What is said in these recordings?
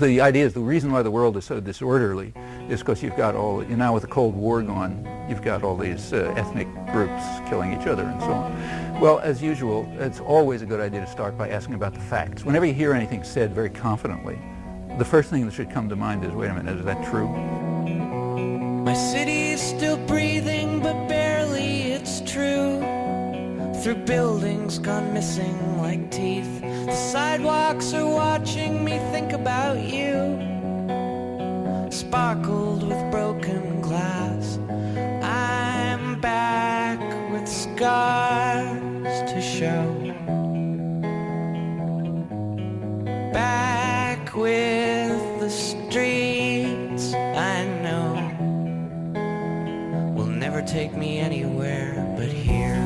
The idea is the reason why the world is so disorderly is because you've got all, now with the Cold War gone, you've got all these ethnic groups killing each other and so on. Well, as usual, it's always a good idea to start by asking about the facts. Whenever you hear anything said very confidently, the first thing that should come to mind is, wait a minute, is that true? My city is still breathing, but barely, it's true. Through buildings gone missing like teeth, the sidewalks are watching me think about you. Sparkled with broken glass, I'm back with scars to show. Back with the streets I know will never take me anywhere but here.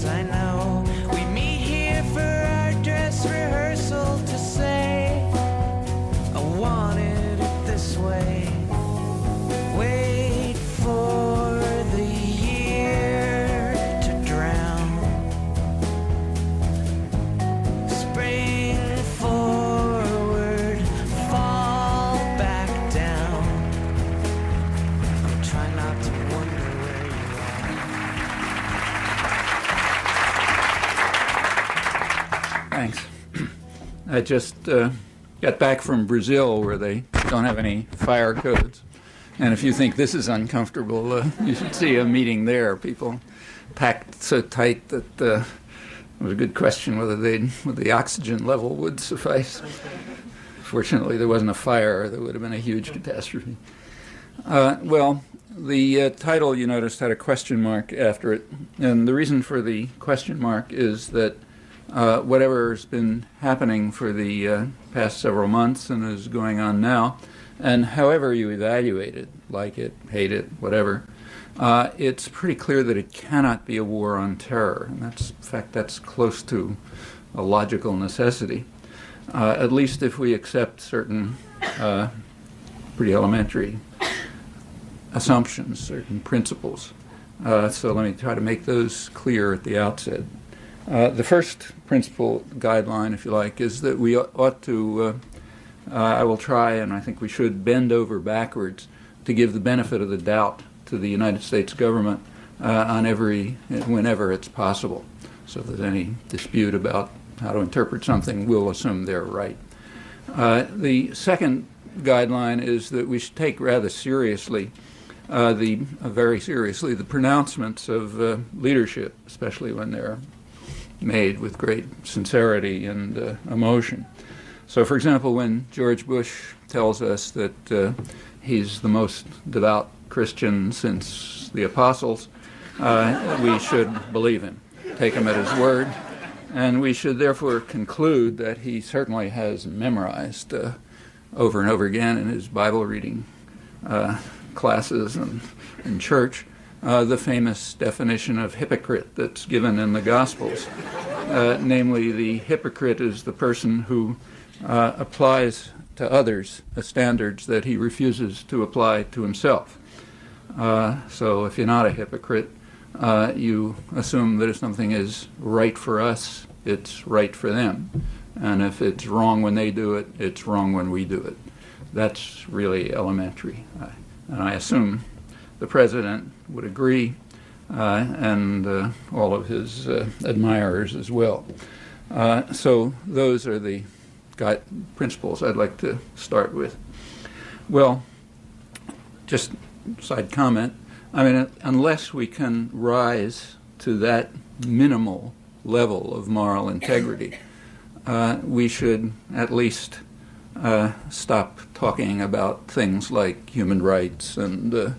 I know we meet here for our dress rehearsal to say I wanted it this way. Wait for the year to drown. Spring forward, fall back down. I'm trying not to wonder where you are. Thanks. I just got back from Brazil, where they don't have any fire codes. And if you think this is uncomfortable, you should see a meeting there. People packed so tight that it was a good question whether the oxygen level would suffice. Fortunately, there wasn't a fire. There would have been a huge catastrophe. Well, the title, you noticed, had a question mark after it. And the reason for the question mark is that whatever's been happening for the past several months and is going on now, and however you evaluate it, like it, hate it, whatever, it's pretty clear that it cannot be a war on terror. And that's, in fact, that's close to a logical necessity, at least if we accept certain pretty elementary assumptions, certain principles. So let me try to make those clear at the outset. The first principle guideline, if you like, is that we ought to, I will try, and I think we should, bend over backwards to give the benefit of the doubt to the United States government whenever it's possible. So if there's any dispute about how to interpret something, we'll assume they're right. The second guideline is that we should take rather seriously, very seriously, the pronouncements of leadership, especially when they're made with great sincerity and emotion. So, for example, when George Bush tells us that he's the most devout Christian since the apostles, we should believe him, take him at his word, and we should therefore conclude that he certainly has memorized over and over again in his Bible reading classes and in church the famous definition of hypocrite that's given in the Gospels. Namely, the hypocrite is the person who applies to others standards that he refuses to apply to himself. So if you're not a hypocrite, you assume that if something is right for us, it's right for them. And if it's wrong when they do it, it's wrong when we do it. That's really elementary. And I assume the president would agree, and all of his admirers as well. So those are the principles I'd like to start with. Well, just side comment, I mean, unless we can rise to that minimal level of moral integrity, we should at least stop talking about things like human rights and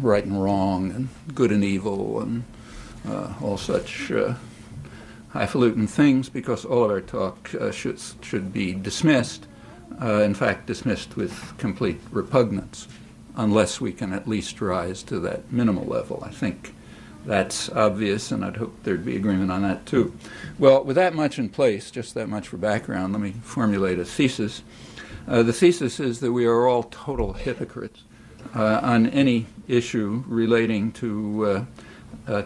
right and wrong and good and evil and all such highfalutin things, because all of our talk should be dismissed, in fact dismissed with complete repugnance, unless we can at least rise to that minimal level. I think that's obvious, and I'd hope there'd be agreement on that too. Well, with that much in place, just that much for background, let me formulate a thesis. The thesis is that we are all total hypocrites on any issue relating to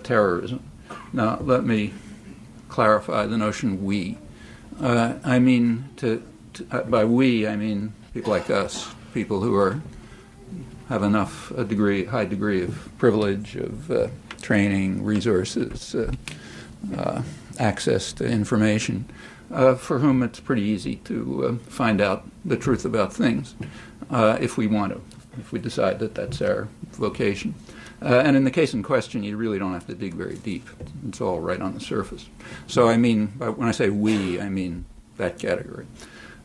terrorism. Now, let me clarify the notion we. I mean, by we, I mean people like us, people who have a high degree of privilege, of training, resources, access to information, for whom it's pretty easy to find out the truth about things if we want to, if we decide that that's our vocation. And in the case in question, you really don't have to dig very deep. It's all right on the surface. So I mean, when I say we, I mean that category.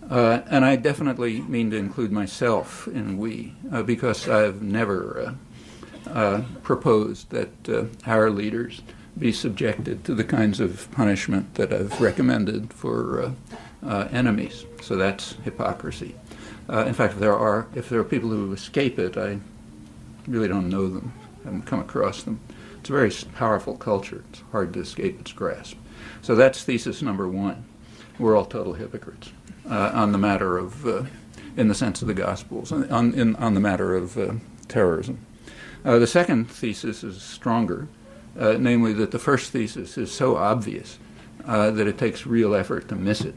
And I definitely mean to include myself in we, because I've never proposed that our leaders be subjected to the kinds of punishment that I've recommended for enemies. So that's hypocrisy. In fact, if there are people who escape it, I really don't know them, haven't come across them. It's a very powerful culture. It's hard to escape its grasp. So that's thesis number one. We're all total hypocrites on the matter of, in the sense of the Gospels, on the matter of terrorism. The second thesis is stronger, namely that the first thesis is so obvious that it takes real effort to miss it.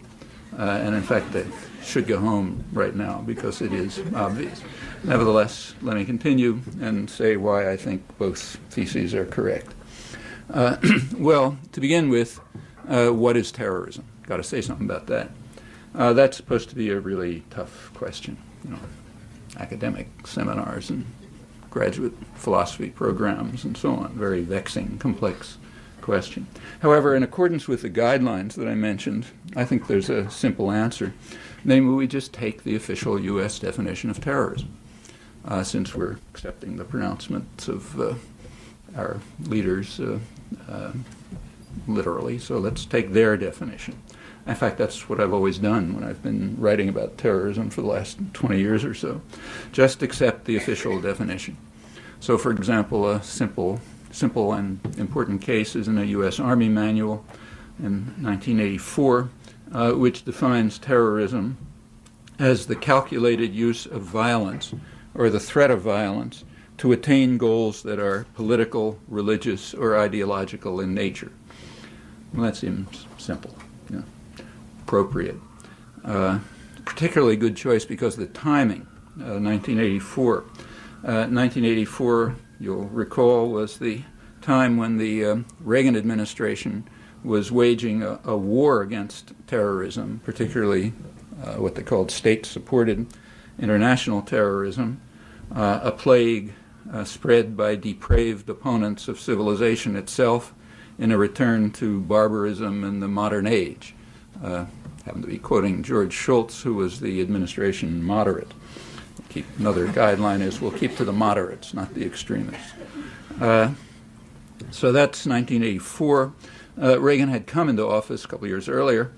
And in fact, they should go home right now because it is obvious. Nevertheless, let me continue and say why I think both theses are correct. Well, to begin with, what is terrorism? Got to say something about that. That's supposed to be a really tough question. Academic seminars and graduate philosophy programs and so on. Very vexing, complex question. However, in accordance with the guidelines that I mentioned, I think there's a simple answer. Namely, we just take the official U.S. definition of terrorism, since we're accepting the pronouncements of our leaders literally. So let's take their definition. In fact, that's what I've always done when I've been writing about terrorism for the last 20 years or so. Just accept the official definition. So, for example, a simple and important case is in a U.S. Army manual in 1984, which defines terrorism as the calculated use of violence or the threat of violence to attain goals that are political, religious, or ideological in nature. Well, that seems simple. Appropriate. Particularly good choice because of the timing, 1984. 1984, you'll recall, was the time when the Reagan administration was waging a war against terrorism, particularly what they called state-supported international terrorism, a plague spread by depraved opponents of civilization itself in a return to barbarism in the modern age. Happen to be quoting George Shultz, who was the administration moderate. Another guideline is we'll keep to the moderates, not the extremists. So that's 1984. Reagan had come into office a couple years earlier.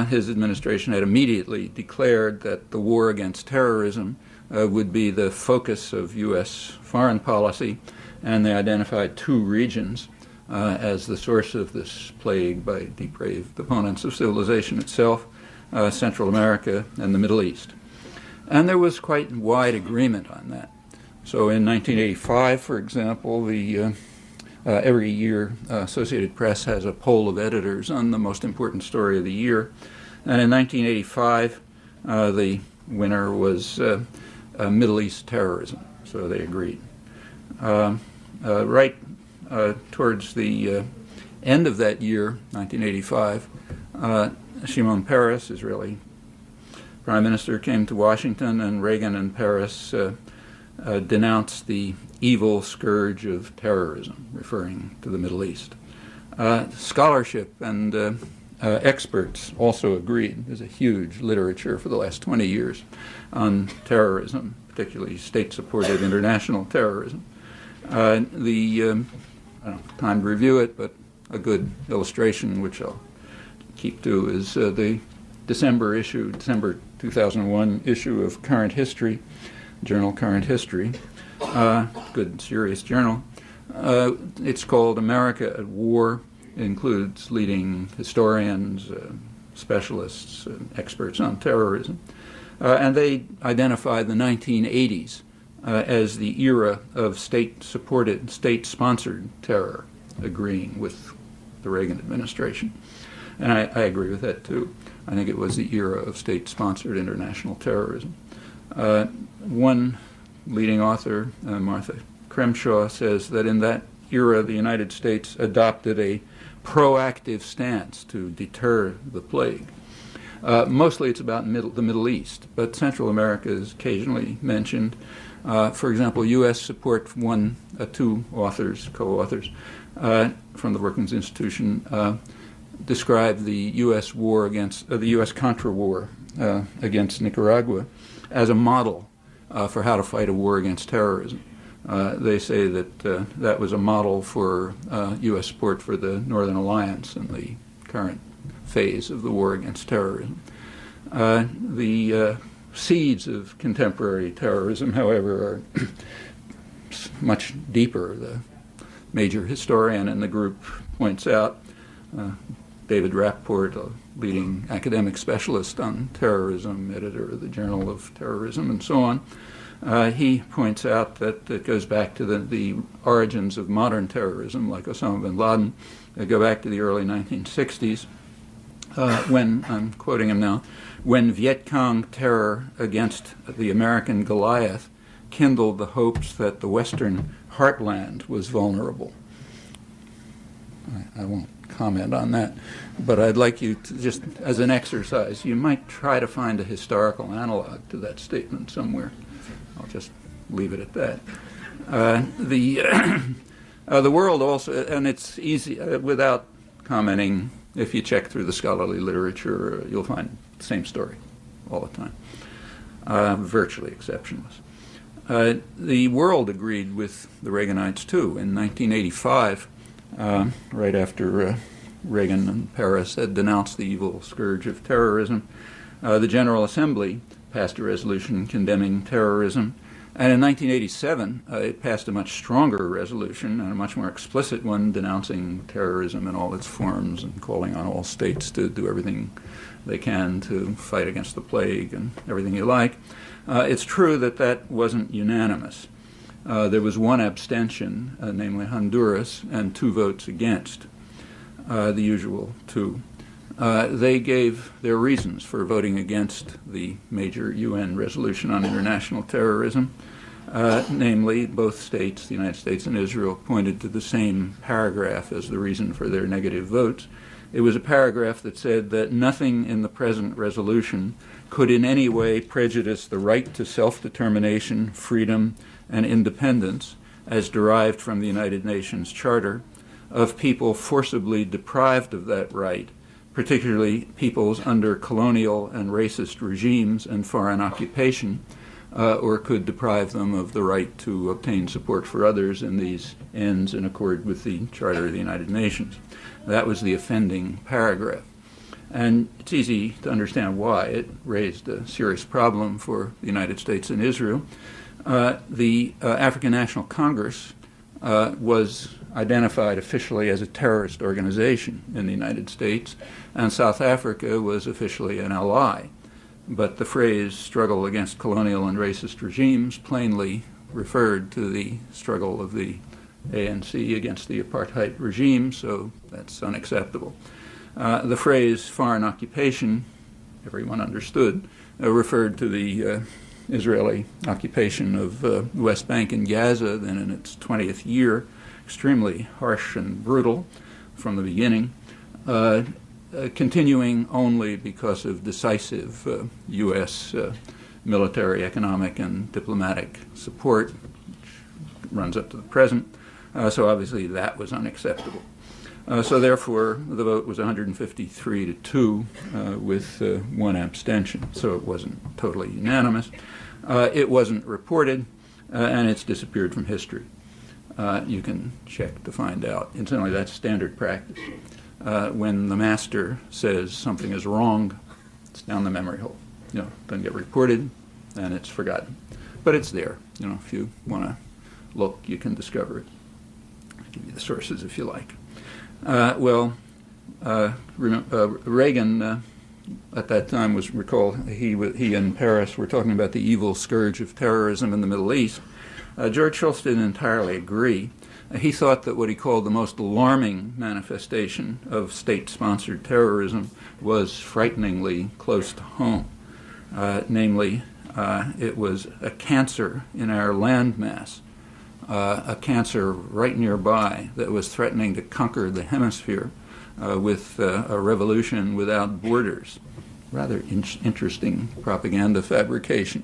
His administration had immediately declared that the war against terrorism would be the focus of U.S. foreign policy, and they identified two regions as the source of this plague by depraved opponents of civilization itself, Central America and the Middle East. And there was quite wide agreement on that. So in 1985, for example, every year Associated Press has a poll of editors on the most important story of the year. And in 1985, the winner was Middle East terrorism. So they agreed. Right towards the end of that year, 1985, Shimon Peres, Israeli Prime Minister, came to Washington, and Reagan and Peres denounced the evil scourge of terrorism, referring to the Middle East. Scholarship and experts also agreed. There's a huge literature for the last 20 years on terrorism, particularly state-supported international terrorism. I don't have time to review it, but a good illustration, which I'll keep to, is the December 2001 issue of Current History, journal Current History, good, serious journal, It's called America at War. It includes leading historians, specialists, experts on terrorism. And they identify the 1980s as the era of state-supported, state-sponsored terror, agreeing with the Reagan administration. And I agree with that, too. I think it was the era of state-sponsored international terrorism. One leading author, Martha Crenshaw, says that in that era, the United States adopted a proactive stance to deter the plague. Mostly it's about the Middle East, but Central America is occasionally mentioned. For example, U.S. support from two authors, co-authors, from the Brookings Institution described the U.S. war against the U.S. Contra war against Nicaragua as a model for how to fight a war against terrorism. They say that that was a model for U.S. support for the Northern Alliance in the current phase of the war against terrorism. The seeds of contemporary terrorism, however, are much deeper. The major historian in the group points out, David Rapport, a leading academic specialist on terrorism, editor of the Journal of Terrorism, and so on, he points out that it goes back to the origins of modern terrorism, like Osama bin Laden. They go back to the early 1960s, when, I'm quoting him now, when Viet Cong terror against the American Goliath kindled the hopes that the Western heartland was vulnerable. I won't comment on that, but I'd like you to, just as an exercise, you might try to find a historical analog to that statement somewhere. I'll just leave it at that. The world also, and it's easy, without commenting, if you check through the scholarly literature, you'll find the same story all the time, virtually exceptionless. The world agreed with the Reaganites, too. In 1985, right after Reagan and Paris had denounced the evil scourge of terrorism, the General Assembly passed a resolution condemning terrorism. And in 1987, it passed a much stronger resolution and a much more explicit one denouncing terrorism in all its forms and calling on all states to do everything they can to fight against the plague and everything you like. It's true that that wasn't unanimous. There was one abstention, namely Honduras, and 2 votes against, the usual 2. They gave their reasons for voting against the major UN resolution on international terrorism. Namely, both states, the United States and Israel, pointed to the same paragraph as the reason for their negative votes. It was a paragraph that said that nothing in the present resolution could in any way prejudice the right to self-determination, freedom, and independence as derived from the United Nations Charter of people forcibly deprived of that right, particularly peoples under colonial and racist regimes and foreign occupation, or could deprive them of the right to obtain support for others in these ends in accord with the Charter of the United Nations. That was the offending paragraph. And it's easy to understand why. It raised a serious problem for the United States and Israel. The African National Congress was identified officially as a terrorist organization in the United States, and South Africa was officially an ally. But the phrase struggle against colonial and racist regimes plainly referred to the struggle of the ANC against the apartheid regime, so that's unacceptable. The phrase foreign occupation, everyone understood, referred to the Israeli occupation of the West Bank and Gaza, then in its 20th year, extremely harsh and brutal from the beginning, continuing only because of decisive U.S. Military, economic, and diplomatic support, which runs up to the present. So obviously that was unacceptable. So therefore, the vote was 153 to 2 with 1 abstention. So it wasn't totally unanimous. It wasn't reported, and it's disappeared from history. You can check to find out. Incidentally, that's standard practice. When the master says something is wrong, it's down the memory hole. Doesn't get reported, and it's forgotten. But it's there. If you want to look, you can discover it. I'll give you the sources if you like. Reagan at that time he and Paris were talking about the evil scourge of terrorism in the Middle East. George Shultz didn't entirely agree. He thought that what he called the most alarming manifestation of state-sponsored terrorism was frighteningly close to home. Namely, it was a cancer in our landmass, a cancer right nearby that was threatening to conquer the hemisphere with a revolution without borders. Rather interesting propaganda fabrication,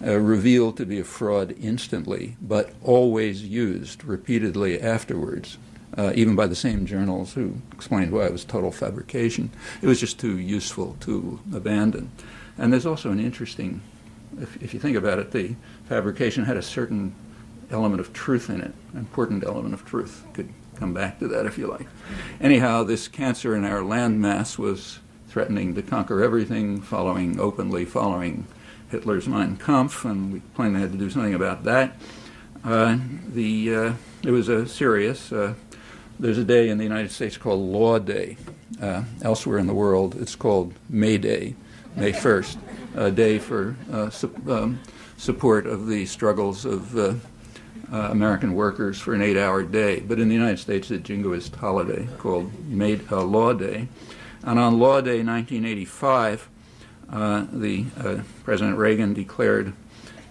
revealed to be a fraud instantly, but always used repeatedly afterwards, even by the same journals who explained why it was total fabrication. It was just too useful to abandon. And there's also an interesting, if you think about it, the fabrication had a certain element of truth in it, an important element of truth. Could come back to that if you like. Anyhow, this cancer in our landmass was threatening to conquer everything, openly following Hitler's Mein Kampf, and we plainly had to do something about that. It was a serious. There's a day in the United States called Law Day. Elsewhere in the world, it's called May Day, May 1st, a day for support of the struggles of American workers for an 8-hour day. But in the United States, it's a jingoist holiday called Law Day. And on Law Day 1985, President Reagan declared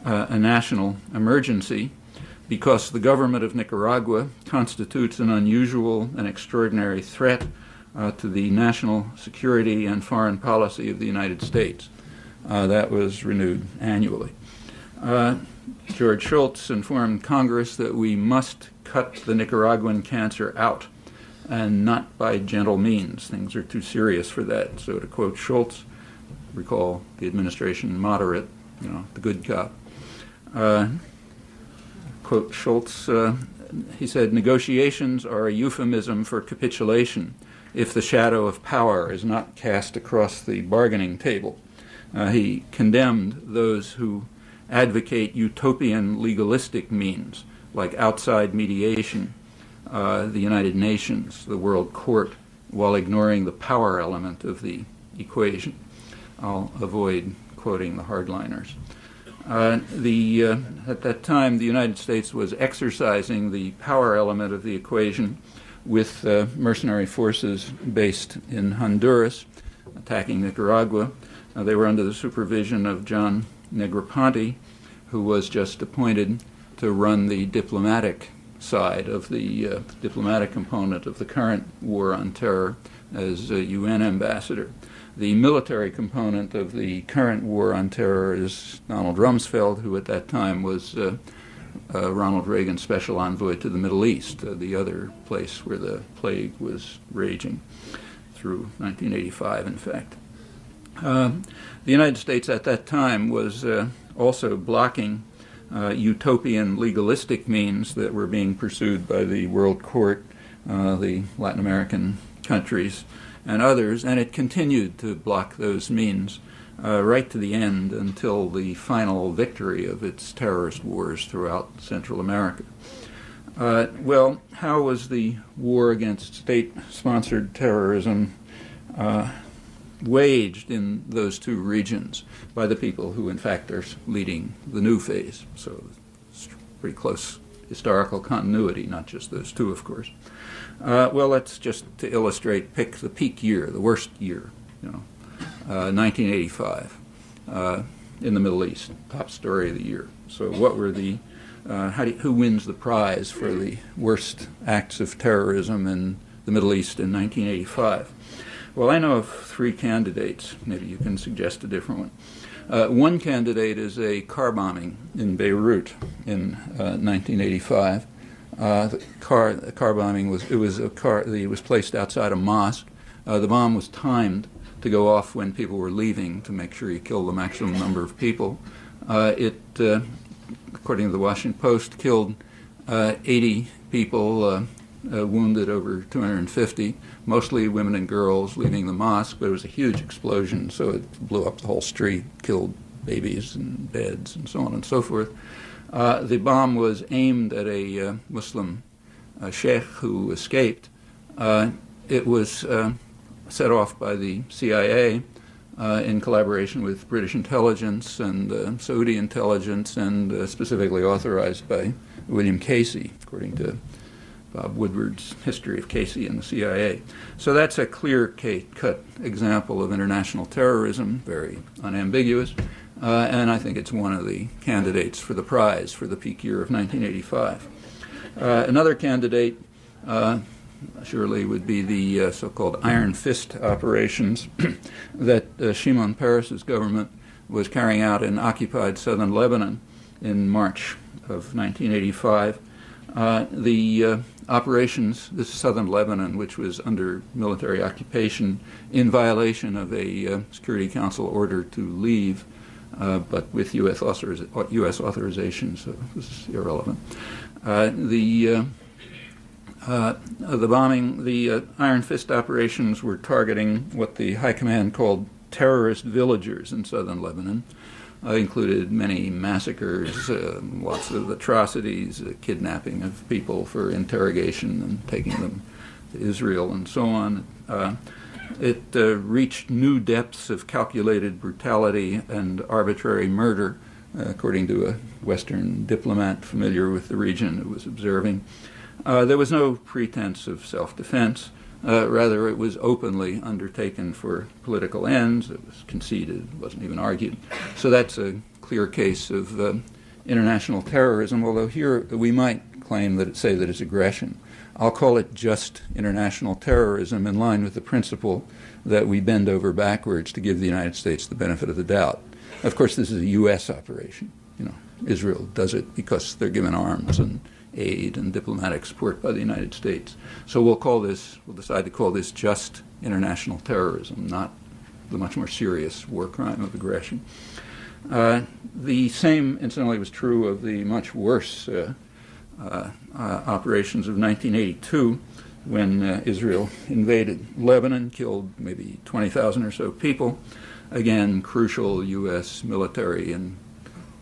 a national emergency because the government of Nicaragua constitutes an unusual and extraordinary threat to the national security and foreign policy of the United States. That was renewed annually. George Shultz informed Congress that we must cut the Nicaraguan cancer out, and not by gentle means. Things are too serious for that. So to quote Shultz, recall the administration moderate, the good cop. Quote Shultz, he said, "Negotiations are a euphemism for capitulation if the shadow of power is not cast across the bargaining table." He condemned those who advocate utopian legalistic means, like outside mediation, the United Nations, the World Court, while ignoring the power element of the equation. I'll avoid quoting the hardliners. At that time, the United States was exercising the power element of the equation with mercenary forces based in Honduras, attacking Nicaragua. They were under the supervision of John Negroponte, who was just appointed to run the diplomatic side of the diplomatic component of the current war on terror as a UN ambassador. The military component of the current war on terror is Donald Rumsfeld, who at that time was Ronald Reagan's special envoy to the Middle East, the other place where the plague was raging through 1985, in fact. The United States at that time was also blocking utopian legalistic means that were being pursued by the World Court, the Latin American countries, and others, and it continued to block those means right to the end until the final victory of its terrorist wars throughout Central America. Well, how was the war against state-sponsored terrorism waged in those two regions by the people who, in fact, are leading the new phase? So it's pretty close historical continuity, not just those two, of course. Well, let's just, to illustrate, pick the peak year, the worst year, 1985 in the Middle East, top story of the year. So what were the, who wins the prize for the worst acts of terrorism in the Middle East in 1985? Well, I know of three candidates. Maybe you can suggest a different one. One candidate is a car bombing in Beirut in 1985. The car bombing was placed outside a mosque. The bomb was timed to go off when people were leaving to make sure you kill the maximum number of people. It, according to the Washington Post, killed 80 people, wounded over 250, mostly women and girls leaving the mosque, but it was a huge explosion, so it blew up the whole street, killed babies and beds and so on and so forth. The bomb was aimed at a Muslim sheikh who escaped. It was set off by the CIA in collaboration with British intelligence and Saudi intelligence, and specifically authorized by William Casey, according to Bob Woodward's History of Casey and the CIA. So that's a clear-cut example of international terrorism, very unambiguous, and I think it's one of the candidates for the prize for the peak year of 1985. Another candidate surely would be the so-called Iron Fist operations that Shimon Peres's government was carrying out in occupied southern Lebanon in March of 1985. The operations, this is southern Lebanon, which was under military occupation in violation of a Security Council order to leave, but with U.S. authorization, so this is irrelevant. The bombing, the Iron Fist operations were targeting what the High Command called terrorist villagers in southern Lebanon. Included many massacres, lots of atrocities, kidnapping of people for interrogation and taking them to Israel and so on. It reached new depths of calculated brutality and arbitrary murder, according to a Western diplomat familiar with the region who was observing. There was no pretense of self-defense. Rather, it was openly undertaken for political ends. It was conceded, wasn't even argued. So that's a clear case of international terrorism, although here we might claim that say that it's aggression. I'll call it just international terrorism, in line with the principle that we bend over backwards to give the United States the benefit of the doubt. Of course, this is a U.S. operation. Israel does it because they're given arms and aid and diplomatic support by the United States. So we'll decide to call this just international terrorism, not the much more serious war crime of aggression. The same, incidentally, was true of the much worse operations of 1982, when Israel invaded Lebanon, killed maybe 20,000 or so people. Again, crucial U.S. military and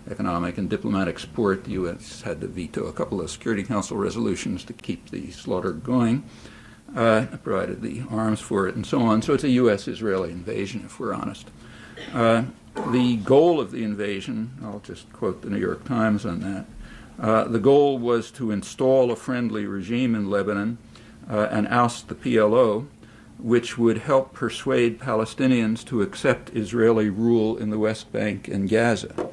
economic and diplomatic support. The U.S. had to veto a couple of Security Council resolutions to keep the slaughter going, provided the arms for it, and so on. So it's a U.S.-Israeli invasion, if we're honest. The goal of the invasion, I'll just quote the New York Times on that, the goal was to install a friendly regime in Lebanon and oust the PLO, which would help persuade Palestinians to accept Israeli rule in the West Bank and Gaza.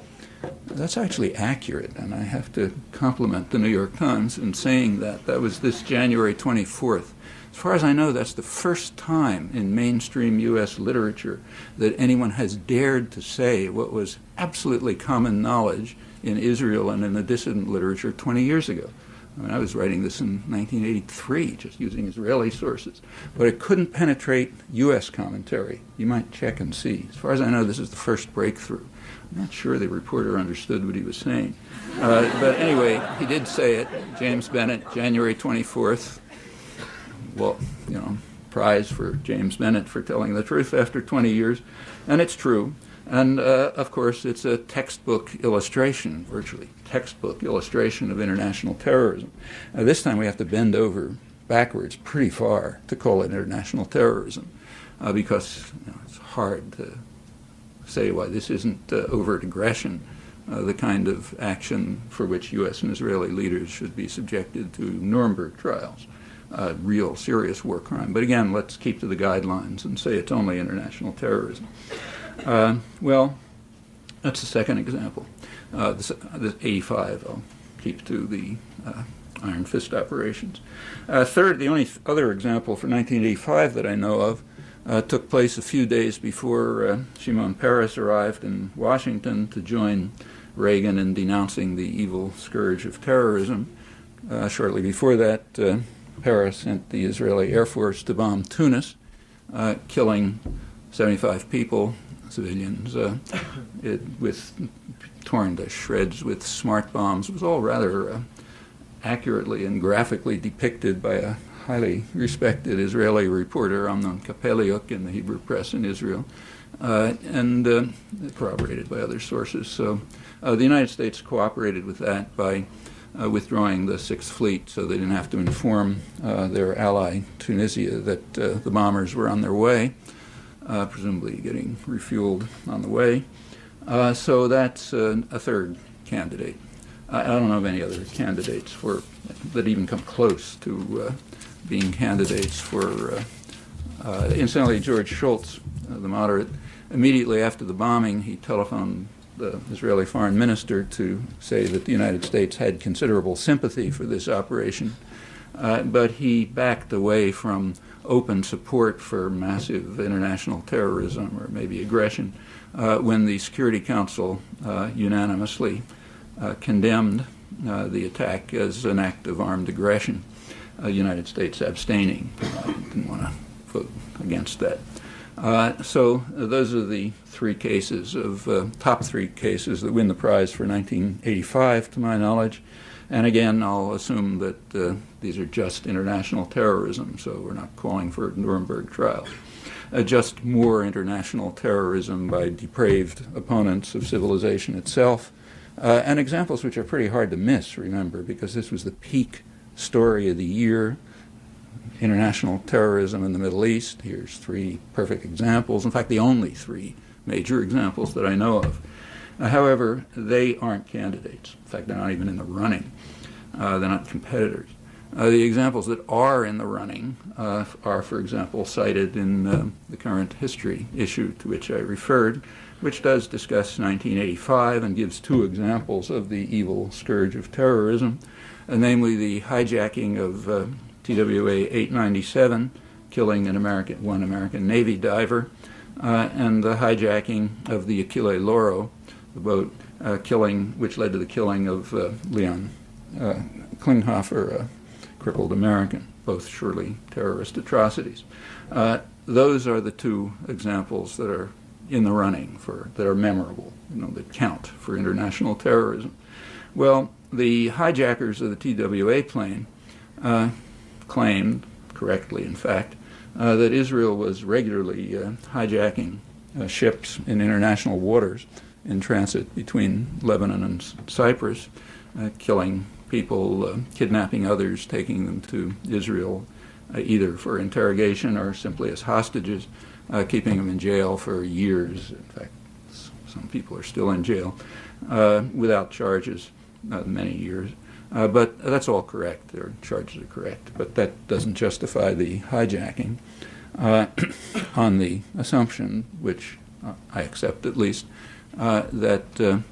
That's actually accurate, and I have to compliment the New York Times in saying that. That was this January 24th. As far as I know, that's the first time in mainstream U.S. literature that anyone has dared to say what was absolutely common knowledge in Israel and in the dissident literature 20 years ago. I mean, I was writing this in 1983, just using Israeli sources. But it couldn't penetrate U.S. commentary. You might check and see. As far as I know, this is the first breakthrough. I'm not sure the reporter understood what he was saying. But anyway, he did say it. James Bennett, January 24th. Well, prize for James Bennett for telling the truth after 20 years. And it's true. And, of course, it's a textbook illustration, virtually textbook illustration of international terrorism. This time we have to bend over backwards pretty far to call it international terrorism because it's hard to say why this isn't overt aggression, the kind of action for which U.S. and Israeli leaders should be subjected to Nuremberg trials, real serious war crime. But again, let's keep to the guidelines and say it's only international terrorism. Well, that's the second example. This 85, I'll keep to the Iron Fist operations. Third, the only other example for 1985 that I know of took place a few days before Shimon Peres arrived in Washington to join Reagan in denouncing the evil scourge of terrorism. Shortly before that, Peres sent the Israeli Air Force to bomb Tunis, killing 75 people, civilians, torn to shreds with smart bombs. It was all rather accurately and graphically depicted by a highly respected Israeli reporter, Amnon Kapeliuk, in the Hebrew press in Israel, and corroborated by other sources. So the United States cooperated with that by withdrawing the Sixth Fleet so they didn't have to inform their ally Tunisia that the bombers were on their way, presumably getting refueled on the way. So that's a third candidate. I don't know of any other candidates that even come close to being candidates for. Incidentally, George Shultz, the moderate, immediately after the bombing, he telephoned the Israeli foreign minister to say that the United States had considerable sympathy for this operation, but he backed away from open support for massive international terrorism or maybe aggression when the Security Council unanimously condemned the attack as an act of armed aggression, the United States abstaining. I didn't want to vote against that. So those are the three cases top three cases that win the prize for 1985, to my knowledge. And again, I'll assume that these are just international terrorism, so we're not calling for Nuremberg trials. Just more international terrorism by depraved opponents of civilization itself, and examples which are pretty hard to miss, remember, because this was the peak story of the year. International terrorism in the Middle East. Here's three perfect examples. In fact, the only three major examples that I know of. However, they aren't candidates. In fact, they're not even in the running. They're not competitors. The examples that are in the running are, for example, cited in the current history issue to which I referred, which does discuss 1985 and gives two examples of the evil scourge of terrorism, namely the hijacking of TWA 897, killing one American Navy diver, and the hijacking of the Achille Lauro, the boat, which led to the killing of Leon Klinghoffer, a crippled American, both surely terrorist atrocities. Those are the two examples that are in the running that are memorable, that count for international terrorism. Well, the hijackers of the TWA plane claimed, correctly in fact, that Israel was regularly hijacking ships in international waters in transit between Lebanon and Cyprus, killing people, kidnapping others, taking them to Israel either for interrogation or simply as hostages, keeping them in jail for years. In fact, some people are still in jail without charges, many years. But that's all correct. Their charges are correct. But that doesn't justify the hijacking on the assumption, which I accept at least, that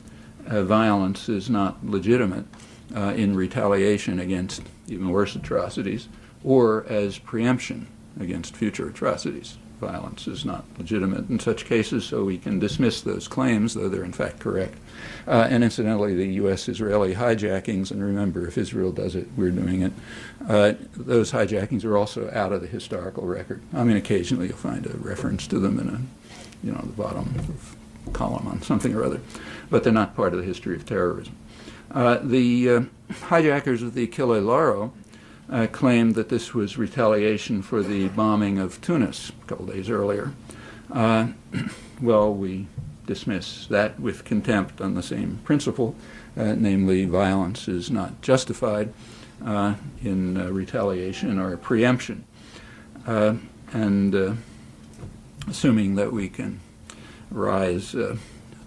violence is not legitimate in retaliation against even worse atrocities or as preemption against future atrocities. Violence is not legitimate in such cases, so we can dismiss those claims, though they're in fact correct. And incidentally, the U.S.-Israeli hijackings, and remember, if Israel does it, we're doing it, those hijackings are also out of the historical record. I mean, occasionally you'll find a reference to them in the bottom of a column on something or other, but they're not part of the history of terrorism. The hijackers of the Achille Lauro claimed that this was retaliation for the bombing of Tunis a couple days earlier. Well, we dismiss that with contempt on the same principle, namely violence is not justified in retaliation or preemption. And assuming that we can rise to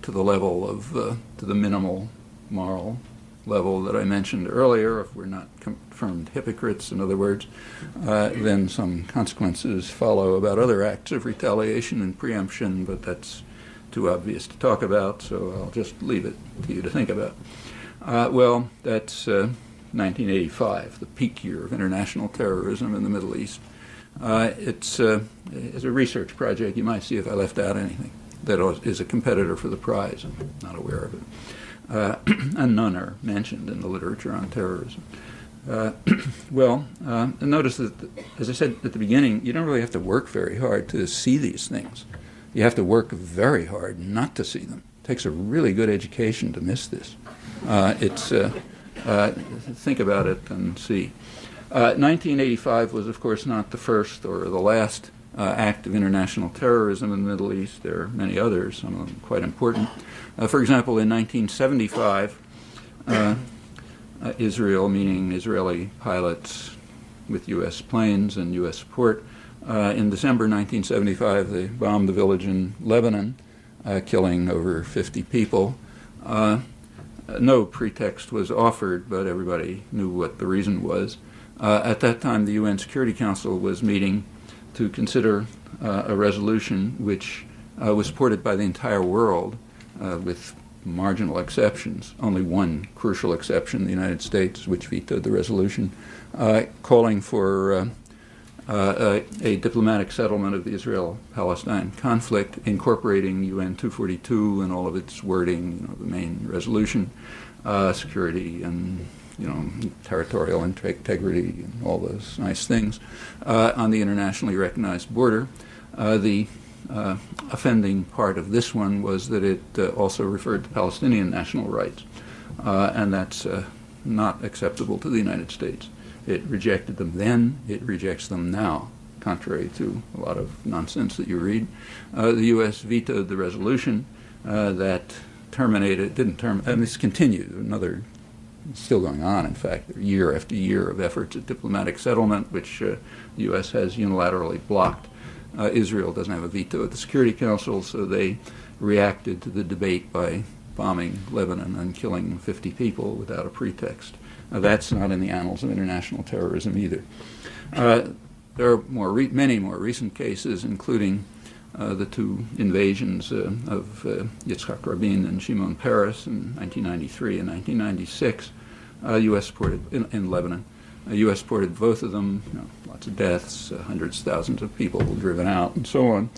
the level of, to the minimal moral level that I mentioned earlier, if we're not confirmed hypocrites, in other words, then some consequences follow about other acts of retaliation and preemption, but that's too obvious to talk about, so I'll just leave it to you to think about. Well, that's 1985, the peak year of international terrorism in the Middle East. It's a research project. You might see if I left out anything that is a competitor for the prize. I'm not aware of it. And none are mentioned in the literature on terrorism. And notice that, as I said at the beginning, you don't really have to work very hard to see these things. You have to work very hard not to see them. It takes a really good education to miss this. Think about it and see. 1985 was, of course, not the first or the last act of international terrorism in the Middle East. There are many others, some of them quite important. For example, in 1975, Israel, meaning Israeli pilots with U.S. planes and U.S. support. In December 1975, they bombed the village in Lebanon, killing over 50 people. No pretext was offered, but everybody knew what the reason was. At that time, the UN Security Council was meeting to consider a resolution which was supported by the entire world, with marginal exceptions, only one crucial exception, the United States, which vetoed the resolution, calling for a diplomatic settlement of the Israel-Palestine conflict, incorporating UN 242 and all of its wording, the main resolution, security and territorial integrity and all those nice things, on the internationally recognized border. The offending part of this one was that it also referred to Palestinian national rights, and that's not acceptable to the United States. It rejected them then, it rejects them now, contrary to a lot of nonsense that you read. The U.S. vetoed the resolution that terminated, and this continued, still going on, in fact, year after year of efforts at diplomatic settlement, which the U.S. has unilaterally blocked. Israel doesn't have a veto at the Security Council, so they reacted to the debate by bombing Lebanon and killing 50 people without a pretext. That's not in the annals of international terrorism either. There are many more recent cases, including the two invasions of Yitzhak Rabin and Shimon Peres in 1993 and 1996. U.S. supported in Lebanon. U.S. supported both of them. Lots of deaths, hundreds of thousands of people driven out, and so on.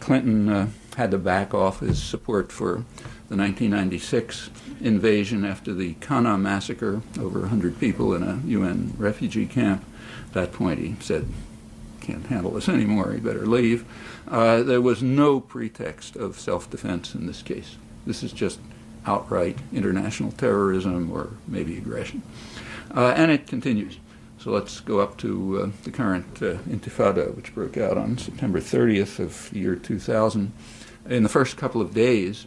Clinton had to back off his support for the 1996 invasion after the Qana massacre, over 100 people in a UN refugee camp. At that point, he said, "Can't handle this anymore, he better leave." There was no pretext of self-defense in this case. This is just outright international terrorism or maybe aggression. And it continues. So let's go up to the current intifada, which broke out on September 30th of the year 2000. In the first couple of days,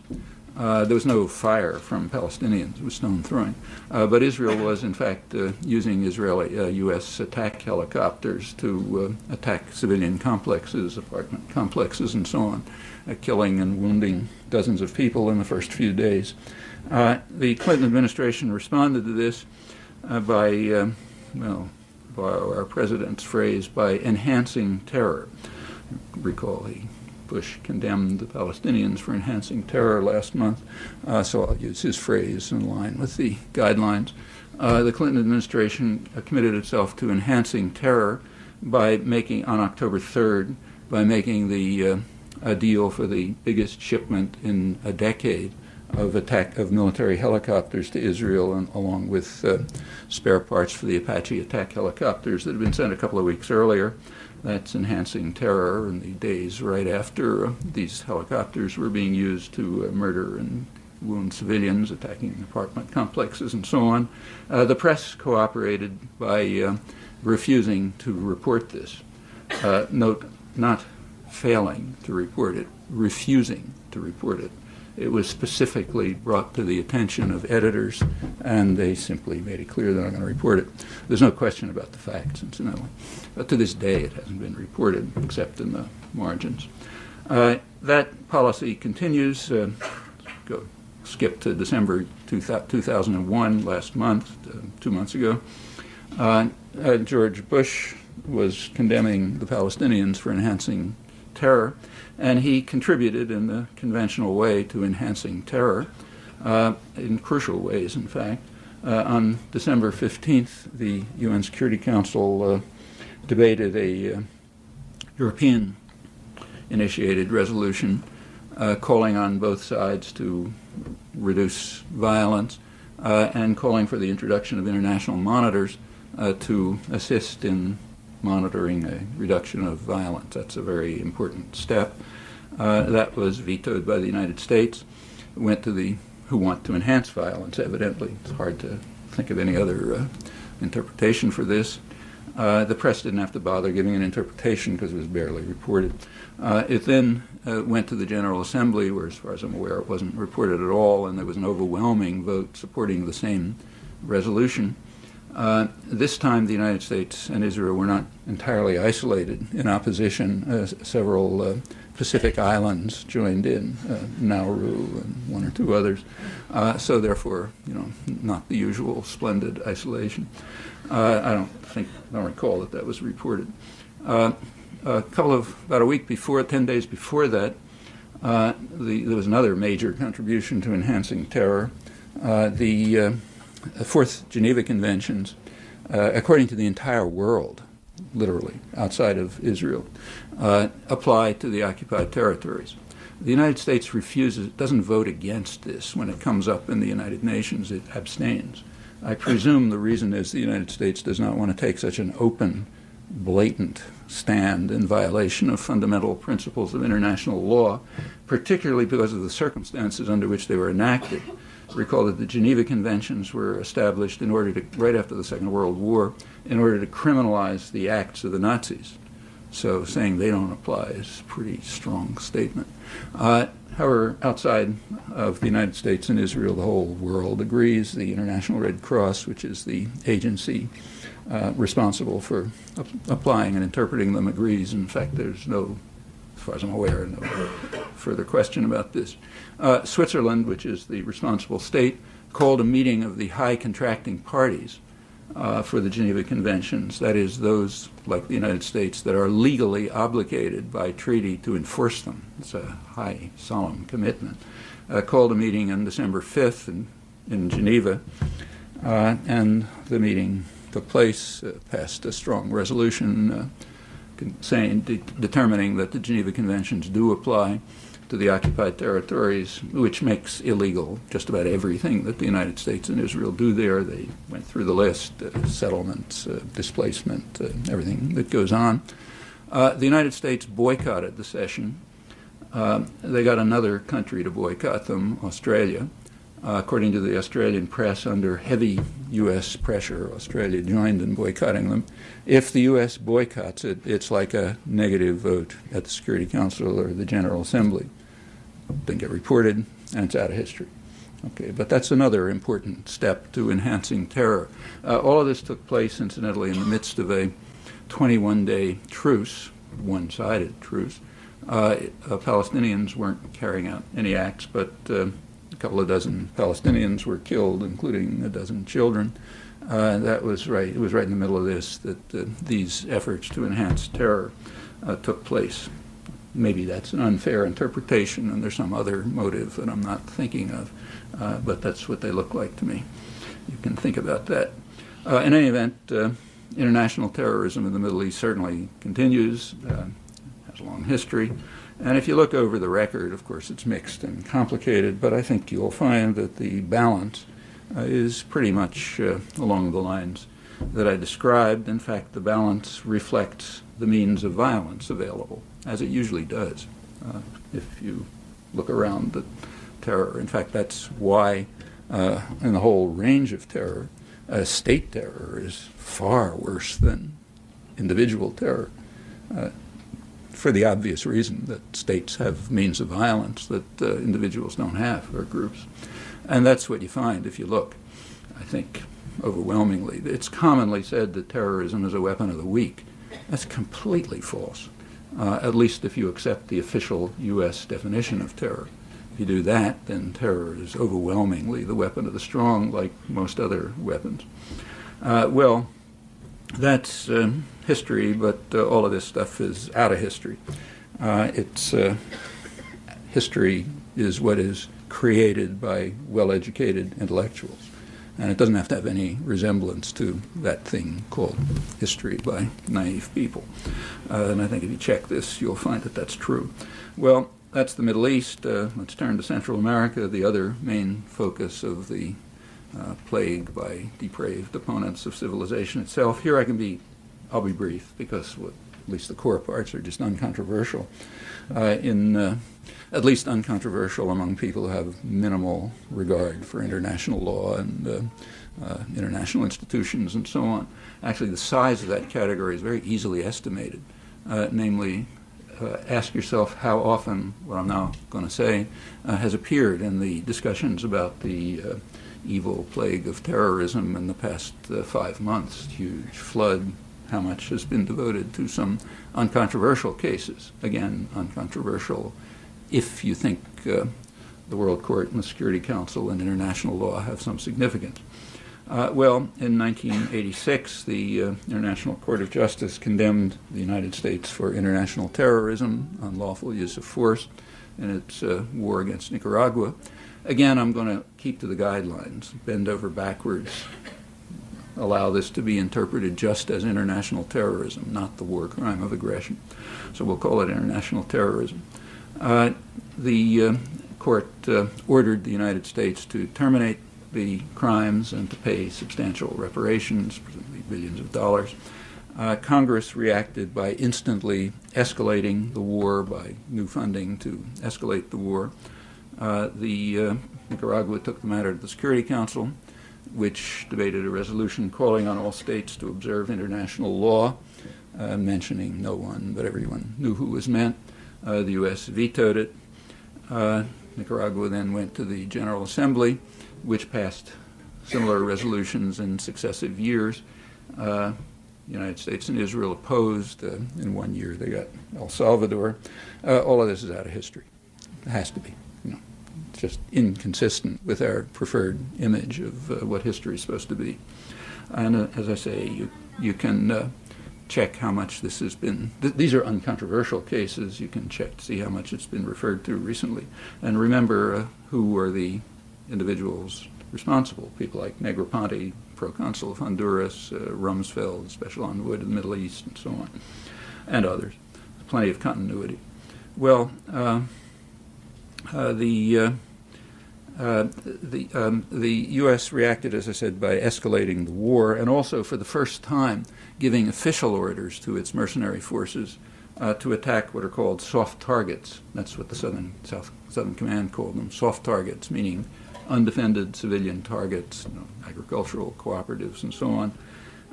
there was no fire from Palestinians. It was stone throwing. But Israel was, in fact, using Israeli U.S. attack helicopters to attack civilian complexes, apartment complexes, and so on, killing and wounding dozens of people in the first few days. The Clinton administration responded to this by our president's phrase, by enhancing terror. Recall, Bush condemned the Palestinians for enhancing terror last month, so I'll use his phrase in line with the guidelines. The Clinton administration committed itself to enhancing terror by making, on October 3rd, by making a deal for the biggest shipment in a decade of military helicopters to Israel, and along with spare parts for the Apache attack helicopters that had been sent a couple of weeks earlier. That's enhancing terror in the days right after these helicopters were being used to murder and wound civilians, attacking apartment complexes, and so on. The press cooperated by refusing to report this. Note, not failing to report it, refusing to report it. It was specifically brought to the attention of editors, and they simply made it clear they're not going to report it. There's no question about the facts, incidentally. But to this day, it hasn't been reported, except in the margins. That policy continues. Skip to December 2001, last month, 2 months ago. George Bush was condemning the Palestinians for enhancing terror, and he contributed in the conventional way to enhancing terror, in crucial ways, in fact. On December 15th, the UN Security Council debated a European-initiated resolution calling on both sides to reduce violence and calling for the introduction of international monitors to assist in monitoring a reduction of violence. That's a very important step. That was vetoed by the United States. It went to the who want to enhance violence, evidently. It's hard to think of any other interpretation for this. The press didn't have to bother giving an interpretation because it was barely reported. It then went to the General Assembly, where, as far as I'm aware, it wasn't reported at all, and there was an overwhelming vote supporting the same resolution. This time, the United States and Israel were not entirely isolated in opposition. Several Pacific islands joined in, Nauru and one or two others. So therefore, not the usual splendid isolation. I don't recall that was reported. About a week before, 10 days before that, there was another major contribution to enhancing terror. The Fourth Geneva Conventions, according to the entire world, literally, outside of Israel, apply to the occupied territories. The United States doesn't vote against this when it comes up in the United Nations. It abstains. I presume the reason is the United States does not want to take such an open, blatant stand in violation of fundamental principles of international law, particularly because of the circumstances under which they were enacted. Recall that the Geneva Conventions were established right after the Second World War, in order to criminalize the acts of the Nazis. So saying they don't apply is a pretty strong statement. However, outside of the United States and Israel, the whole world agrees. The International Red Cross, which is the agency responsible for applying and interpreting them, agrees. In fact, there's no, as far as I'm aware, no further question about this. Switzerland, which is the responsible state, called a meeting of the high contracting parties for the Geneva Conventions, that is, those, like the United States, that are legally obligated by treaty to enforce them. It's a high, solemn commitment. Called a meeting on December 5th in Geneva, and the meeting took place, passed a strong resolution determining that the Geneva Conventions do apply to the occupied territories, which makes illegal just about everything that the United States and Israel do there. They went through the list, settlements, displacement, everything that goes on. The United States boycotted the session. They got another country to boycott them, Australia. According to the Australian press, under heavy U.S. pressure, Australia joined in boycotting them. If the U.S. boycotts it, it's like a negative vote at the Security Council or the General Assembly. Didn't get reported, and it's out of history. Okay, but that's another important step to enhancing terror. All of this took place, incidentally, in the midst of a 21-day truce, one-sided truce. Palestinians weren't carrying out any acts, but a couple of dozen Palestinians were killed, including a dozen children. That was right. It was right in the middle of this that these efforts to enhance terror took place. Maybe that's an unfair interpretation, and there's some other motive that I'm not thinking of, but that's what they look like to me. You can think about that. In any event, international terrorism in the Middle East certainly continues, has a long history. And if you look over the record, of course, it's mixed and complicated, but I think you'll find that the balance is pretty much along the lines that I described. In fact, the balance reflects the means of violence available, as it usually does, if you look around the terror. In fact, that's why in the whole range of terror, state terror is far worse than individual terror. For the obvious reason that states have means of violence that individuals don't have, or groups. And that's what you find if you look, I think, overwhelmingly. It's commonly said that terrorism is a weapon of the weak. That's completely false, at least if you accept the official U.S. definition of terror. If you do that, then terror is overwhelmingly the weapon of the strong, like most other weapons. Well, that's history, but all of this stuff is out of history. History is what is created by well-educated intellectuals, and it doesn't have to have any resemblance to that thing called history by naive people. And I think if you check this, you'll find that that's true. Well, that's the Middle East. Let's turn to Central America, the other main focus of the plague by depraved opponents of civilization itself. Here I'll be brief, because at least the core parts are just uncontroversial. At least uncontroversial among people who have minimal regard for international law and international institutions and so on. Actually, the size of that category is very easily estimated. Namely, ask yourself how often what I'm now going to say has appeared in the discussions about the evil plague of terrorism in the past 5 months, huge flood, how much has been devoted to some uncontroversial cases. Again, uncontroversial if you think the World Court and the Security Council and international law have some significance. Well, in 1986, the International Court of Justice condemned the United States for international terrorism, unlawful use of force, in its war against Nicaragua. Again, I'm going to keep to the guidelines, bend over backwards, allow this to be interpreted just as international terrorism, not the war crime of aggression. So we'll call it international terrorism. The court ordered the United States to terminate the crimes and to pay substantial reparations, presumably billions of dollars. Congress reacted by instantly escalating the war, by new funding to escalate the war. Nicaragua took the matter to the Security Council, which debated a resolution calling on all states to observe international law, mentioning no one, but everyone knew who was meant. The U.S. vetoed it. Nicaragua then went to the General Assembly, which passed similar resolutions in successive years. The United States and Israel opposed. In 1 year, they got El Salvador. All of this is out of history. It has to be. It's just inconsistent with our preferred image of what history is supposed to be. And as I say, you can check how much this has been. These are uncontroversial cases. You can check to see how much it's been referred to recently. And remember who were the individuals responsible, people like Negroponte, proconsul of Honduras, Rumsfeld, special envoy to the Middle East, and so on, and others. Plenty of continuity. Well, the U.S. reacted, as I said, by escalating the war, and also for the first time giving official orders to its mercenary forces to attack what are called soft targets. That's what the Southern Command called them, soft targets, meaning undefended civilian targets, agricultural cooperatives, and so on.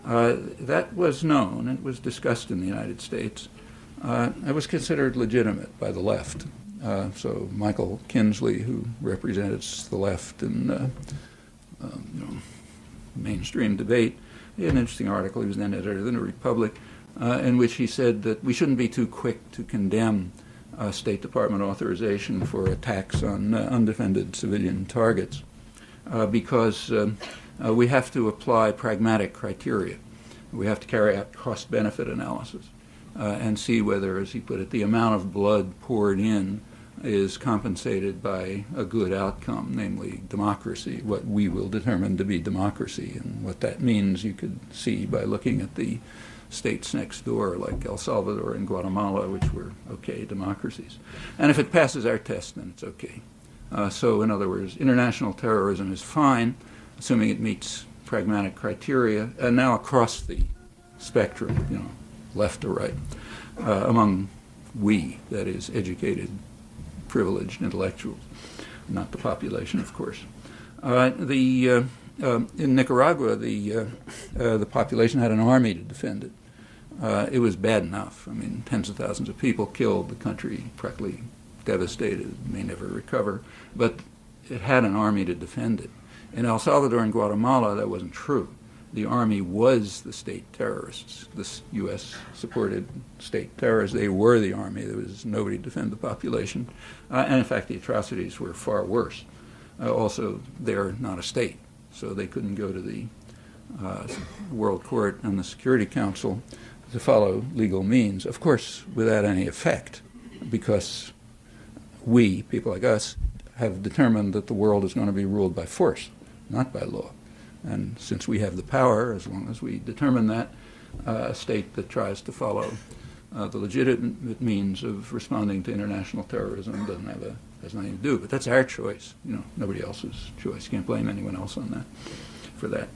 That was known. It was discussed in the United States. It was considered legitimate by the left. So Michael Kinsley, who represents the left in mainstream debate, he had an interesting article. He was then editor of the New Republic, in which he said that we shouldn't be too quick to condemn State Department authorization for attacks on undefended civilian targets because we have to apply pragmatic criteria. We have to carry out cost-benefit analysis and see whether, as he put it, the amount of blood poured in is compensated by a good outcome, namely democracy, what we will determine to be democracy. And what that means you could see by looking at the states next door, like El Salvador and Guatemala, which were okay democracies. And if it passes our test, then it's okay. So in other words, international terrorism is fine, assuming it meets pragmatic criteria, and now across the spectrum, left to right, among we, that is, educated, privileged intellectuals, not the population, of course. In Nicaragua, the population had an army to defend it. It was bad enough. I mean, tens of thousands of people killed, the country practically devastated, may never recover, but it had an army to defend it. In El Salvador and Guatemala, that wasn't true. The army was the state terrorists, the U.S.-supported state terrorists. They were the army. There was nobody to defend the population. And in fact, the atrocities were far worse. Also, they're not a state, so they couldn't go to the World Court and the Security Council to follow legal means, of course, without any effect, because we, people like us, have determined that the world is going to be ruled by force, not by law. And since we have the power, as long as we determine that, a state that tries to follow the legitimate means of responding to international terrorism has nothing to do. But that's our choice, nobody else's choice. You can't blame anyone else on that, for that.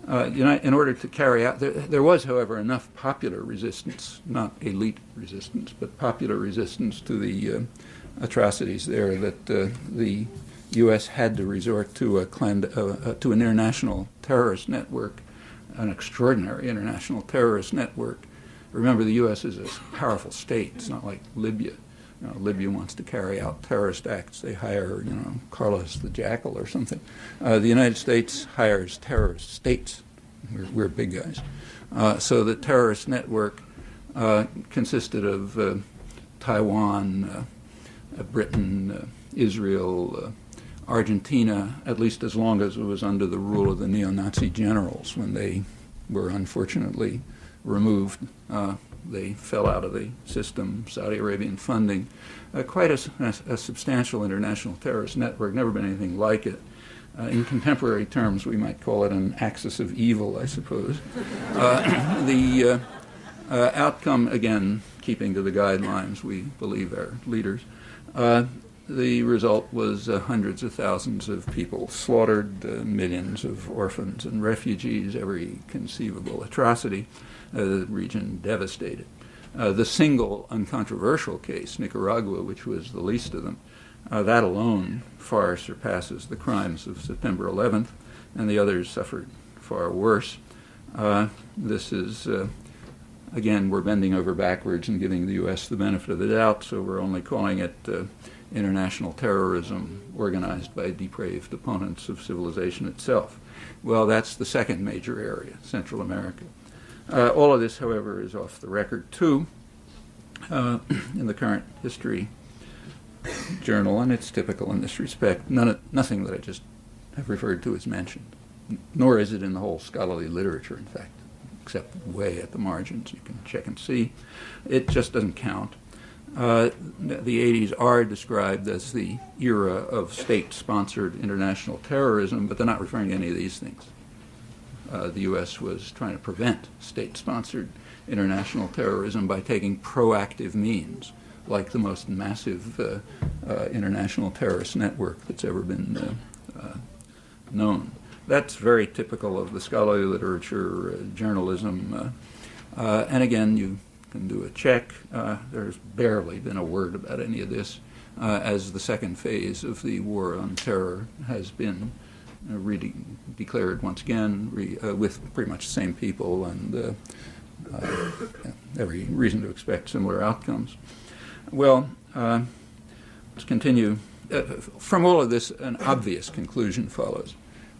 In order to carry out, there was, however, enough popular resistance, not elite resistance, but popular resistance to the atrocities there that the U.S. had to resort to an international terrorist network, an extraordinary international terrorist network. Remember, the U.S. is a powerful state. It's not like Libya, Libya wants to carry out terrorist acts, they hire, Carlos the Jackal or something. The United States hires terrorist states. We're big guys. So the terrorist network consisted of Taiwan, Britain, Israel, Argentina, at least as long as it was under the rule of the neo-Nazi generals. When they were unfortunately removed, they fell out of the system, Saudi Arabian funding. Quite a substantial international terrorist network, never been anything like it. In contemporary terms, we might call it an axis of evil, I suppose. The outcome, again, keeping to the guidelines, we believe our leaders, the result was hundreds of thousands of people slaughtered, millions of orphans and refugees, every conceivable atrocity, the region devastated. The single uncontroversial case, Nicaragua, which was the least of them, that alone far surpasses the crimes of September 11th, and the others suffered far worse. This is, again, we're bending over backwards and giving the U.S. the benefit of the doubt, so we're only calling it international terrorism organized by depraved opponents of civilization itself. Well, that's the second major area, Central America. All of this, however, is off the record, too, in the current history journal, and it's typical in this respect. Nothing that I just have referred to is mentioned, nor is it in the whole scholarly literature, in fact, except way at the margins. You can check and see. It just doesn't count. The 80s are described as the era of state-sponsored international terrorism, but they're not referring to any of these things. The U.S. was trying to prevent state-sponsored international terrorism by taking proactive means, like the most massive international terrorist network that's ever been known. That's very typical of the scholarly literature, journalism, and again, you can do a check. There's barely been a word about any of this, as the second phase of the war on terror has been declared once again with pretty much the same people and every reason to expect similar outcomes. Well, let's continue. From all of this, an obvious conclusion follows.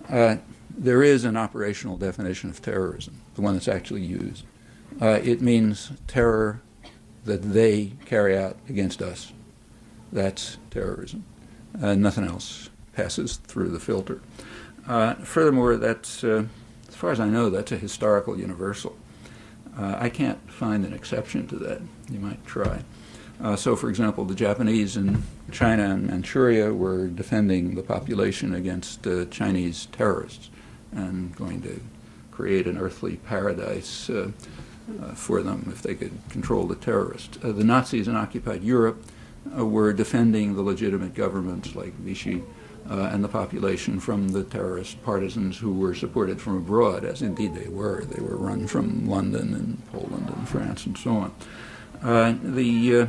There is an operational definition of terrorism, the one that's actually used. It means terror that they carry out against us. That's terrorism. Nothing else passes through the filter. Furthermore, that's, as far as I know, that's a historical universal. I can't find an exception to that. You might try. So, for example, the Japanese in China and Manchuria were defending the population against Chinese terrorists and going to create an earthly paradise for them if they could control the terrorists. The Nazis in occupied Europe were defending the legitimate governments like Vichy and the population from the terrorist partisans who were supported from abroad, as indeed they were. They were run from London and Poland and France and so on. The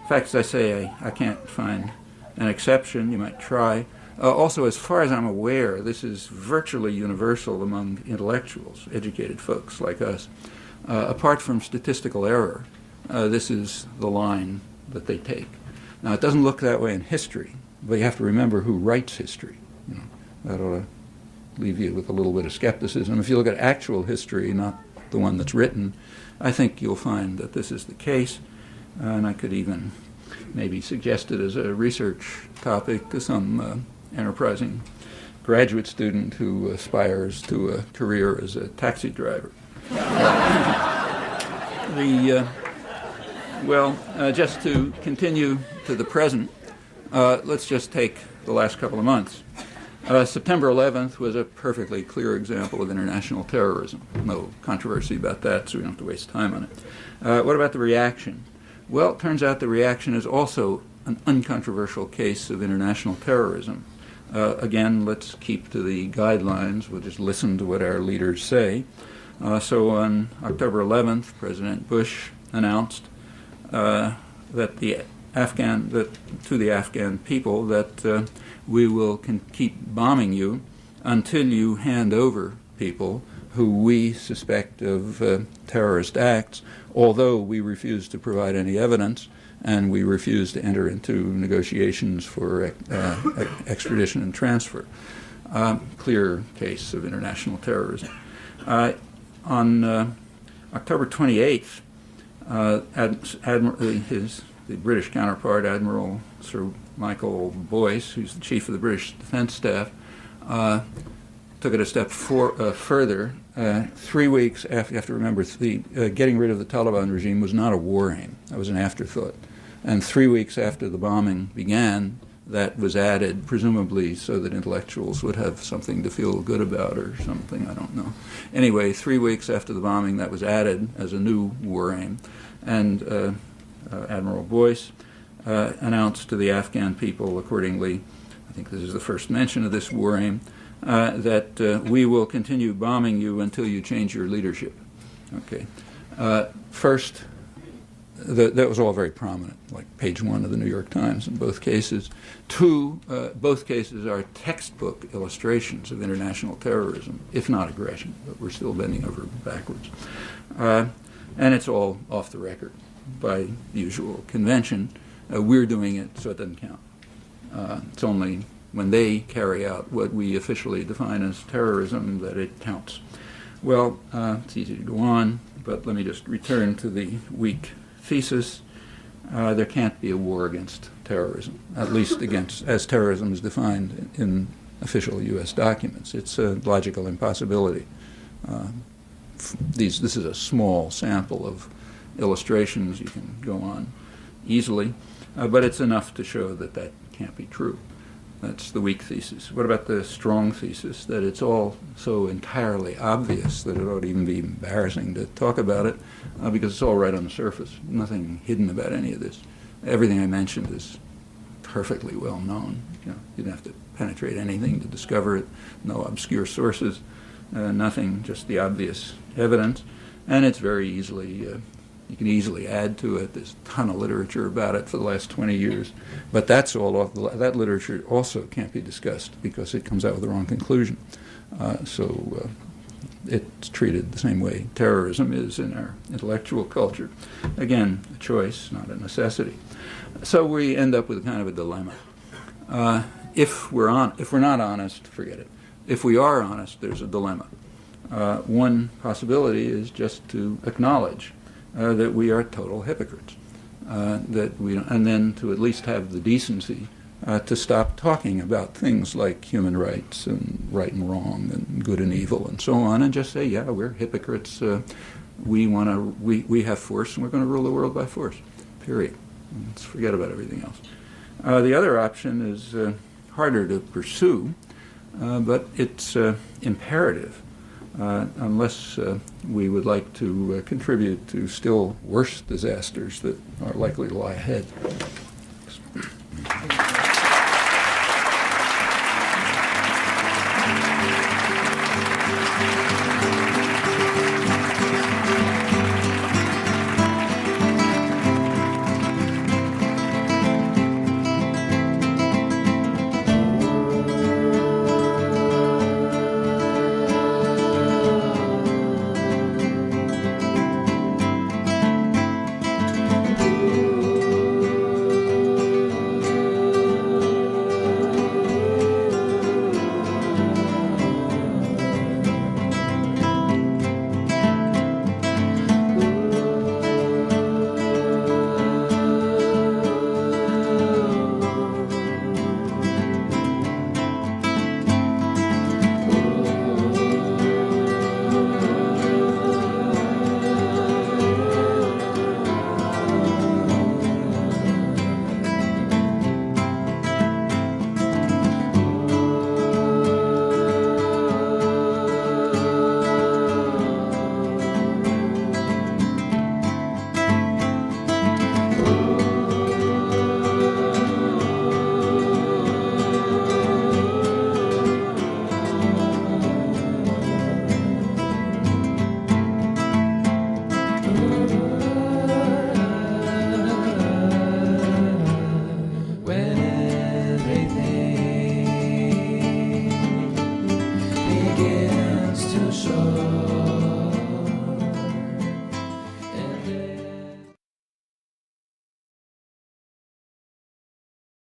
fact, as I say, I can't find an exception. You might try. Also, as far as I'm aware, this is virtually universal among intellectuals, educated folks like us. Apart from statistical error, this is the line that they take. Now, it doesn't look that way in history, but you have to remember who writes history. That ought to leave you with a little bit of skepticism. If you look at actual history, not the one that's written, I think you'll find that this is the case. And I could even maybe suggest it as a research topic to some enterprising graduate student who aspires to a career as a taxi driver. Just to continue to the present, let's just take the last couple of months. September 11th was a perfectly clear example of international terrorism. No controversy about that, so we don't have to waste time on it. What about the reaction? Well, it turns out the reaction is also an uncontroversial case of international terrorism. Again, let's keep to the guidelines. We'll just listen to what our leaders say. So on October 11th, President Bush announced to the Afghan people that we will keep bombing you until you hand over people who we suspect of terrorist acts, although we refuse to provide any evidence, and we refused to enter into negotiations for extradition and transfer. Clear case of international terrorism. On October 28th, the British counterpart, Admiral Sir Michael Boyce, who's the chief of the British Defence Staff, took it a step further. 3 weeks after, you have to remember, getting rid of the Taliban regime was not a war aim. That was an afterthought. And 3 weeks after the bombing began, that was added, presumably so that intellectuals would have something to feel good about or something, I don't know. Anyway, 3 weeks after the bombing, that was added as a new war aim. And Admiral Boyce announced to the Afghan people accordingly, I think this is the first mention of this war aim, that we will continue bombing you until you change your leadership. Okay. First, that was all very prominent, like page 1 of the New York Times in both cases. 2, both cases are textbook illustrations of international terrorism, if not aggression, but we're still bending over backwards. And it's all off the record by the usual convention. We're doing it, so it doesn't count. It's only when they carry out what we officially define as terrorism that it counts. Well, it's easy to go on, but let me just return to the weak thesis. There can't be a war against terrorism, at least as terrorism is defined in official U.S. documents. It's a logical impossibility. This is a small sample of illustrations. You can go on easily, but it's enough to show that that can't be true. That's the weak thesis. What about the strong thesis, that it's all so entirely obvious that it ought to even be embarrassing to talk about it because it's all right on the surface. Nothing hidden about any of this. Everything I mentioned is perfectly well known. You didn't have to penetrate anything to discover it. No obscure sources, nothing, just the obvious evidence. And it's very easily you can easily add to it. There's a ton of literature about it for the last 20 years. But that's all that literature also can't be discussed because it comes out with the wrong conclusion. So it's treated the same way terrorism is in our intellectual culture. Again, a choice, not a necessity. So we end up with kind of a dilemma. If we're not honest, forget it. If we are honest, there's a dilemma. One possibility is just to acknowledge that we are total hypocrites, and then to at least have the decency to stop talking about things like human rights and right and wrong and good and evil and so on, and just say, yeah, we're hypocrites. We have force, and we're going to rule the world by force. Period. Let's forget about everything else. The other option is harder to pursue, but it's imperative. Unless we would like to contribute to still worse disasters that are likely to lie ahead. begins to show.